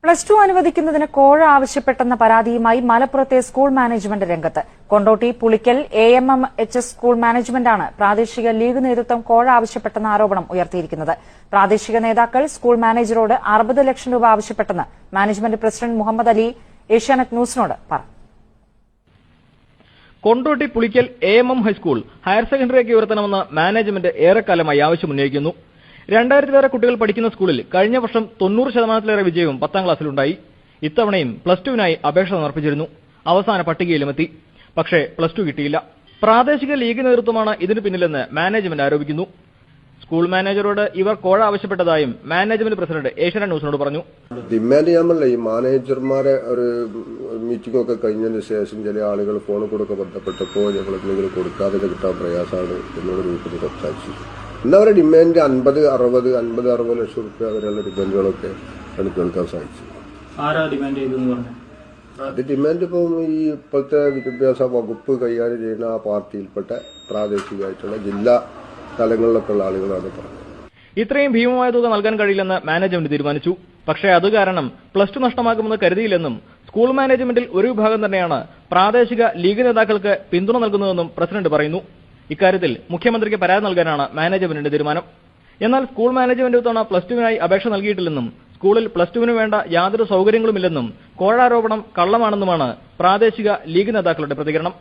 +2 അനുവദിക്കുന്നതിന് കോഴ ആവശ്യപ്പെട്ടെന്ന പരാതിയുമായി മലപ്പുറത്തെ സ്കൂൾ മാനേജ്മെന്റ് രംഗത്ത്. കൊണ്ടോട്ടി പുളിക്കൽ AMMHS സ്കൂൾ മാനേജ്മെന്റാണ് പ്രാദേശിക ലീഗ് നേതൃത്വം കോഴ ആവശ്യപ്പെട്ടെന്ന ആരോപണം ഉയർത്തിയിരിക്കുന്നത്. പ്രാദേശിക നേതാക്കൾ സ്കൂൾ മാനേജരോട് 60 ലക്ഷം രൂപ ആവശ്യപ്പെട്ടെന്ന് മാനേജ്മെന്റ് പ്രസിഡന്റ് മുഹമ്മദ് അലി ഏഷ്യാനെറ്റ് ന്യൂസിനോട് പറഞ്ഞു. Kondotty Pulikkal AMM high school higher സെക്കൻഡറിയൊക്കെ ഉയർത്തണമെന്ന് മാനേജ്മെന്റ് ഏറെക്കാലമായി ആവശ്യമുന്നയിക്കുന്നു. 2000 കുട്ടികൾ പഠിക്കുന്ന സ്കൂളിൽ കഴിഞ്ഞ വർഷം 90% വിജയവും 10ാം ക്ലാസ്സിലുണ്ടായി. ഇത്തവണയും +2വിനായി അപേക്ഷ സമർപ്പിച്ചിരുന്നു. അവസാന പട്ടികയിലുമെത്തി. പക്ഷേ +2 കിട്ടിയില്ല. പ്രാദേശിക ലീഗ് നേതൃത്വമാണ് ഇതിനു പിന്നിലെന്ന് മാനേജ്മെന്റ് ആരോപിക്കുന്നു. സ്കൂൾ മാനേജറോട് ഇവർ കോഴ ആവശ്യപ്പെട്ടതായും മാനേജ്മെന്റ് പ്രസിഡന്റ് ഏഷ്യാനെറ്റ് ന്യൂസിനോട് പറഞ്ഞു. ഡിമാൻഡ് ചെയ്യാമല്ല, ഈ മാനേജർമാരെ ഒരു മീറ്റിംഗ് ഒക്കെ കഴിഞ്ഞതിന് ശേഷം ചില ആളുകൾ ഫോൺ കൊടുക്ക ബന്ധപ്പെട്ടപ്പോൾ ഞങ്ങൾ എന്തെങ്കിലും കൊടുക്കാതെ കിട്ടാൻ പ്രയാസമാണ് എന്നുള്ള രൂപത്തിൽ സംസാരിച്ചു. എന്നവരുടെ ഡിമാൻഡ് 50-60 ലക്ഷം രൂപ വരെയുള്ള ഡിമാൻഡുകളൊക്കെ ആണ് കേൾക്കാൻ സാധിച്ചു. അത് ഡിമാൻഡ് ഇപ്പം ഈ ഇപ്പോഴത്തെ വിദ്യാഭ്യാസ വകുപ്പ് കൈകാര്യം ചെയ്യുന്ന ആ പാർട്ടിയിൽപ്പെട്ട പ്രാദേശികമായിട്ടുള്ള ജില്ലാ തലങ്ങളിലൊക്കെ ഉള്ള ആളുകളാണ് പറഞ്ഞത്. ഇത്രയും ഭീമമായ തുക നൽകാൻ കഴിയില്ലെന്ന് മാനേജ്മെന്റ് തീരുമാനിച്ചു. പക്ഷേ അത് കാരണം +2 നഷ്ടമാകുമെന്ന് കരുതിയില്ലെന്നും സ്കൂൾ മാനേജ്മെന്റിൽ ഒരു വിഭാഗം തന്നെയാണ് പ്രാദേശിക ലീഗ് നേതാക്കൾക്ക് പിന്തുണ നൽകുന്നതെന്നും പ്രസിഡന്റ് പറയുന്നു. ഇക്കാര്യത്തിൽ മുഖ്യമന്ത്രിക്ക് പരാതി നൽകാനാണ് മാനേജ്മെന്റിന്റെ തീരുമാനം. എന്നാൽ സ്കൂൾ മാനേജ്മെന്റ് തവണ +2വിനായി അപേക്ഷ നൽകിയിട്ടില്ലെന്നും സ്കൂളിൽ +2വിന് വേണ്ട യാതൊരു സൗകര്യങ്ങളുമില്ലെന്നും കോഴാരോപണം കള്ളമാണെന്നുമാണ് പ്രാദേശിക ലീഗ് നേതാക്കളുടെ പ്രതികരണം.